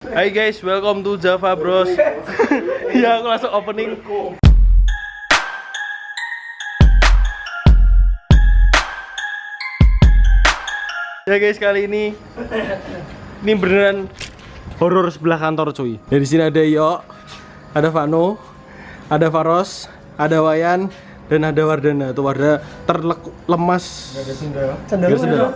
Hai guys, welcome to Java Bros. Ya, aku langsung opening. Ya guys, kali ini beneran horor sebelah kantor cuy. Dari sini ada Yo, ada Vano, ada Faros, ada Wayan, dan ada Wardana. Tuh Warda terlemas. Gak ada sendal.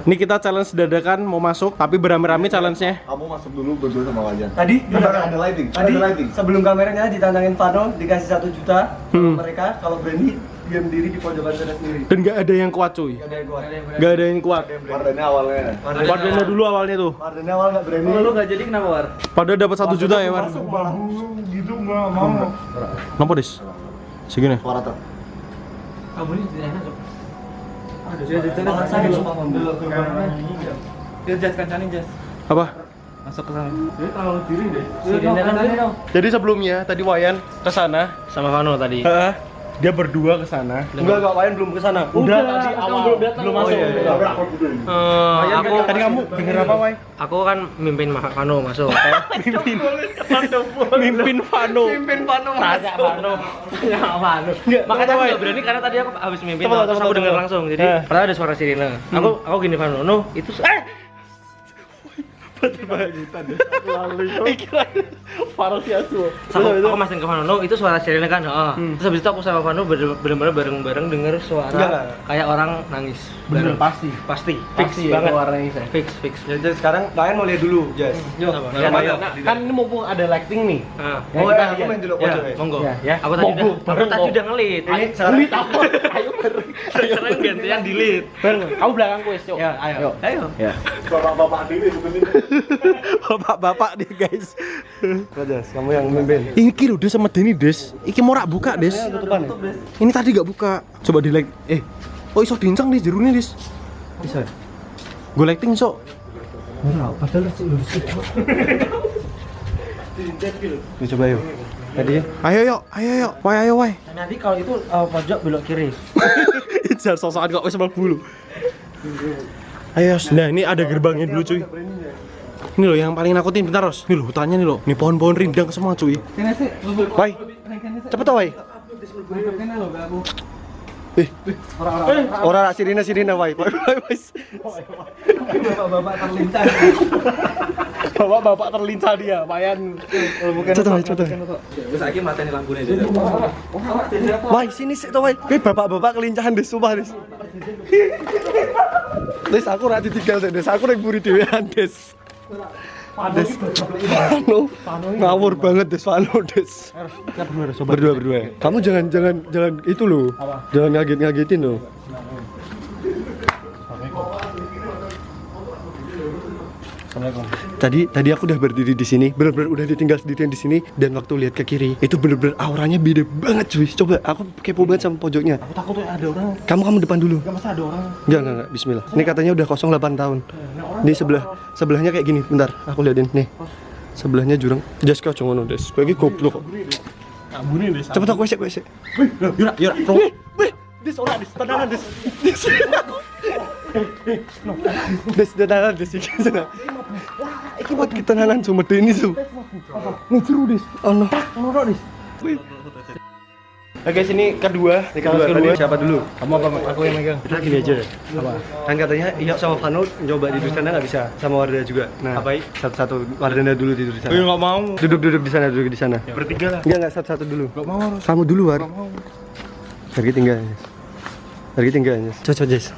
Ini kita challenge dadakan mau masuk, tapi berame-rame challenge-nya. Kamu masuk dulu berdua sama Wayan. Tadi ada lighting. Tadi sebelum kameranya ditantangin Vano dikasih 1 juta mereka kalau berani diam diri di pojokan sana sendiri. Dan gak ada yang kuat cuy. Gak ada yang kuat. Wardana awalnya. Wardana dulu awalnya tuh. Wardana awal nggak berani. Lu nggak jadi kenapa War? Padahal dapat 1 juta ya War. Masuk malah gitu nggak mau. Kenapa Dis? Segini. Suara tuh. Kamu ini tidak enak. Aduh, dia jas kancanin jas. Apa? Masuk ke sana. Dia terlalu diri deh. Jadi sebelumnya tadi Wayan ke sana Sama Vano tadi. dia berdua ke sana. Enggak, Wayan belum ke sana. Udah tadi awal belum masuk. Aku Tadi kamu denger apa, Way? Aku kan mimpin Vano masuk. Mimpin Vano. Tanya Vano. Makanya aku nggak berani karena tadi aku habis mimpin. Coba, Terus aku dengar langsung. Jadi pertama ada suara sirine. Aku gini Vano. No, itu Faros Yasuo. Aku mastiin ke Vano, no itu suara sirine kan, Terus habis itu aku sama Vano bener-bener bareng-bareng denger suara kayak orang nangis. Bener pasti. Pasti Pasti ya, banget. warnanya saya. Fix. Jadi sekarang kalian mau lihat dulu, Jas. Kan ini mumpung ada lighting nih. Oh ya, aku main dulu pojok ya. Monggo. Ya. Aku tadi udah ngelit. Ini sekarang Ayo bareng. Sekarang gantian di-lead. Bareng. Kamu belakangku wes, Cok. Ya, ayo. Ya. Bapak-bapak diri sebenarnya. Bapak-bapak nih, guys. Jas, kamu yang mimpin. Iki lho Des sama Denny Des. Iki mau rak buka Des. Tutupan ya? Ini tadi gak buka. Coba di like. Oh iso diincang Des jerune Des. Bisa. Gue lighting sok. Enggak, padahal sih lurus. Ini coba yuk. Tadi ya. Ayo yuk. Ayo. Nanti kalau itu pojok belok kiri. Jangan sosokan kok wis mlebu lho. Ayo, Yos. Nah, ini ada gerbangnya dulu, cuy. Ini loh yang paling nakutin, bentar, Ros. Ini loh hutannya nih loh. Ini pohon-pohon rindang semua, cuy. Wai. Cepet toh, Wai. Orang sirine Wai. Bapak terlincah dia, Wayan. Coba. Wis saiki mateni lampune. Wai, sini sik to, Wai. Bapak-bapak kelincahan Des, sumpah Des. Des, aku ora ditinggal Des. Aku ning mburi dhewean, Des. Des. Vano. Ngawur banget Des, Vano, Des. Berdua. Kamu jangan itu loh. Jangan ngagetin loh. Tadi aku udah berdiri di sini, bener-bener udah ditinggal sendirian di sini, dan waktu lihat ke kiri itu bener-bener auranya beda banget cuy. Coba aku kepo banget sama pojoknya. Aku takut tuh ada orang. Kamu depan dulu. Enggak masa ada orang. Enggak, bismillah. Ini katanya udah kosong 8 tahun. Ini sebelahnya kayak gini, bentar, aku liatin nih. Sebelahnya jurang. Jas kau ngono, Des. Kowe iki goblok kok. Ambune Des. Cepet aku esek. Yura. Des ora Des, tenanan Des. Des tenanan Des iki sana. Iki buat ketenanan cuma ini su. Nih jeru Des. Oh no. Ngono Des. Nah guys, ini kedua. Tadi siapa dulu? Kamu apa? Aku yang megang. Kita gini aja. Apa? Kan katanya Iya sama Vano nyoba tidur sana nggak bisa, sama Warda juga. Nah, Apa? satu-satu Wardana dulu tidur di sana. Enggak mau. Duduk di sana. Bertiga lah. Enggak satu-satu dulu. Enggak mau harus. Kamu dulu, War. Enggak mau. Pergi tinggal. Cocok, Jess.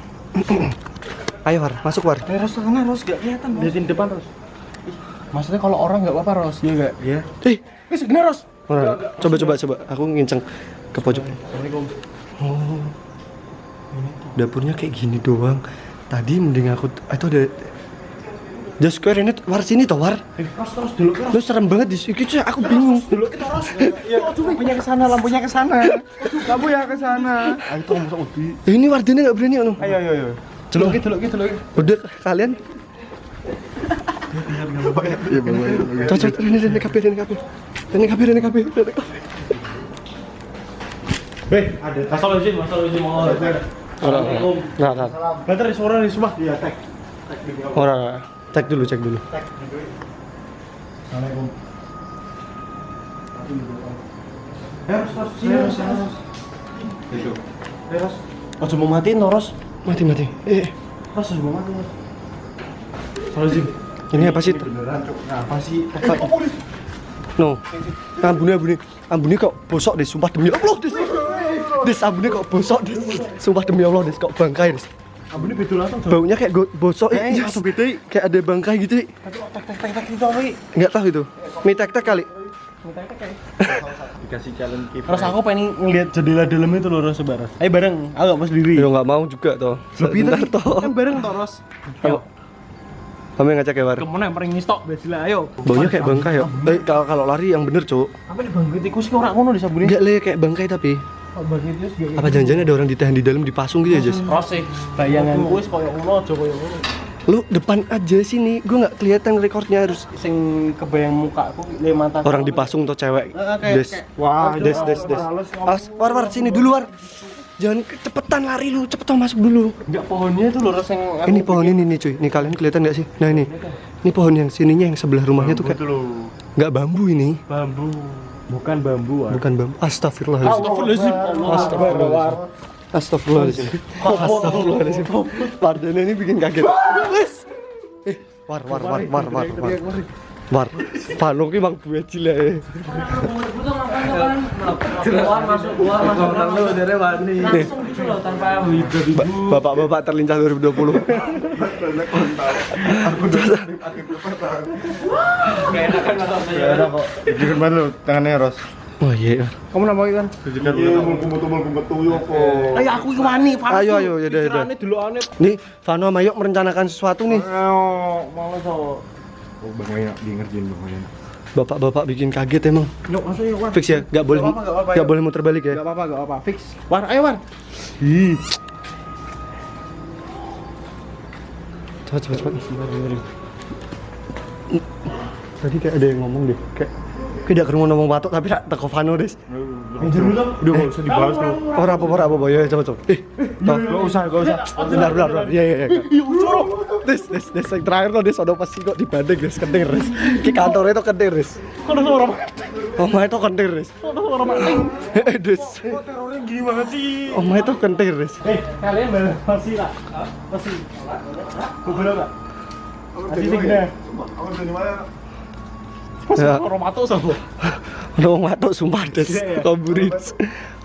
Ayo, War, masuk, War. Ros sana, Ros gak kelihatan, Ros. Liatin depan, Ros. Maksudnya kalau orang enggak apa-apa, Ros. Iya enggak? Iya. Wis bener, Ros. Coba. Aku nginceng ke pojok. Assalamualaikum. Oh. Dapurnya kayak gini doang. Tadi mending aku itu ada Just Square ini War sini toh, War. Ros dulu, Ros. Lu serem banget di sini. Aku bingung. Dulu kita, Ros. Lampunya ke sana. Kamu ya ke sana. Ayo tuh masuk ubi. Ini Wardana enggak berani anu. Ayo. Celuk. Udah kalian. Iya, Bang. Cocok ini kafe. Hei, ada. Masalah izin mau. Assalamualaikum. Enggak. Bentar di suara nih semua. Iya, tag. Ora. Cek dulu. Assalamualaikum. Ros. Itu. Ros. Ojo mau matiin to, Ros. Mati. Ros ojo mau matiin. Lazim. Ini apa sih? Beneran, Cuk. Apa sih? No. Ambune kok bosok Des, sumpah demi Allah Des. Des ambune kok bosok Des. Sumpah demi Allah Des, kok bangkai Des. Ambune betul langsung. Baunya kayak bosok Eh, iya. langsung beda. Kayak ada bangkai gitu. Tek itu apa iki? Enggak tahu itu. Mie tek-tek kali. Dikasih challenge keeper. Terus aku pengen ngeliat jendela dalam itu loh, Ros, sebarang. Ayo bareng, aku gak mau sendiri. Ya enggak mau juga toh. Sebentar toh. Kan bareng toh, Ros. Ayo, Kamu yang ngajak ya, War? kemana yang paling ngistok Basila, ayo. Baunya kayak bangkai ya. Kalau lari yang bener, Cuk. Apa nih bangkai tikus ki ora ngono disabune? Enggak le kayak bangkai tapi. Oh, bangkai tikus gak. Apa jangan-jangan ada orang ditahan di dalam dipasung gitu ya, Jas? Ros sih, bayanganku wis koyo ngono aja koyo ngono. Lu depan aja sini, gua nggak kelihatan rekornya harus Sing kebayang mukaku le mata. orang dipasung tuh cewek. Kayak- Des. Wah, Des. War, sini dulu, War. Jangan cepetan lari lu, cepetan masuk dulu. Enggak pohonnya itu loh, Ros, yang Ini pohon ini nih, cuy. Nih kalian kelihatan nggak sih? Nah ini. Ini pohon yang sininya yang sebelah rumahnya tuh kayak loh. nggak bambu ini. bambu. Bukan bambu, War. Bukan bambu. Astagfirullahaladzim. Astagfirullah. Astagfirullahaladzim. Astagfirullahaladzim. Pardana ini bikin kaget. War. Vano ki mang duwe cilik. Keluar masuk dari wani. langsung gitu loh tanpa Bapak-bapak terlincah 2020. kayak enakan atau Ya ada kok. Bikin banget lu tangannya Ros. Oh iya. Kamu nama kan? Bikin mumpung tuyo kok. Ayo aku iki wani, Farus. Ayo, yaudah. Pikirannya delokane. Nih, Vano sama Yok merencanakan sesuatu nih. Ayo, mau so. Oh, Bang Wayna di ngerjain Bang Wayna. Bapak-bapak bikin kaget emang. Yuk, masuk yuk, War. Fix ya, nggak boleh Nggak apa-apa, nggak boleh muter balik ya. Gak apa-apa, fix. War, ayo War. Ih. Cepat. Tadi kayak ada yang ngomong deh, kayak tidak kerungu ngomong batuk tapi tak teko Vano des. Minjem dulu dong. Udah enggak usah dibahas lu. Ora apa-apa ya cepet. Enggak usah. Benar. Iya. Des, yang terakhir tuh des, ada pasti kok dibanding des, kentir des. Ki kantornya tuh kentir des. Kok ada suara Omah itu kentir des. maling? Des. Terornya gini banget sih. Omah itu kentir des. Kalian masih lah. Masih. Gubernur enggak? Masih sih gini. Aku udah dimana? Ya. Orang matuk sama. Orang batuk sumpah des. Iya, ya. Komburin.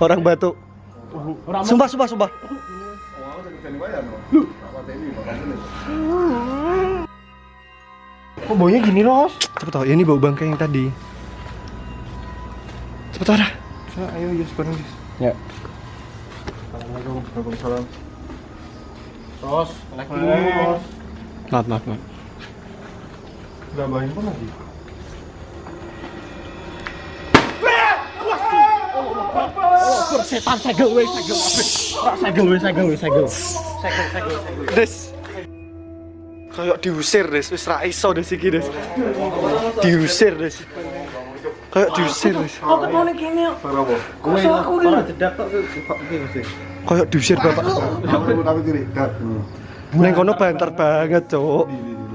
Orang batuk. Orang Sumpah. Oh, aku udah bisa dibayar loh. Apa TV makanya. kok baunya gini, Ros? Cepet tau, ya ini bau bangkai yang tadi. Cepet tau dah. Ayo, Yus, bareng Yus. Ya. Assalamualaikum. Waalaikumsalam. Ros, lagi dulu, Ros. Maaf. Gambarin pun lagi. Setan segel weh. Segel. Des. Kayak diusir des, wis ra iso des iki des. Diusir des. Kayak diusir des. Kok ketone kene? Sarap apa? Aku ora jedak tok iki mesti. Kayak diusir bapak. Aku tapi kiri. Kat. Neng kono banter banget, Cuk. Di.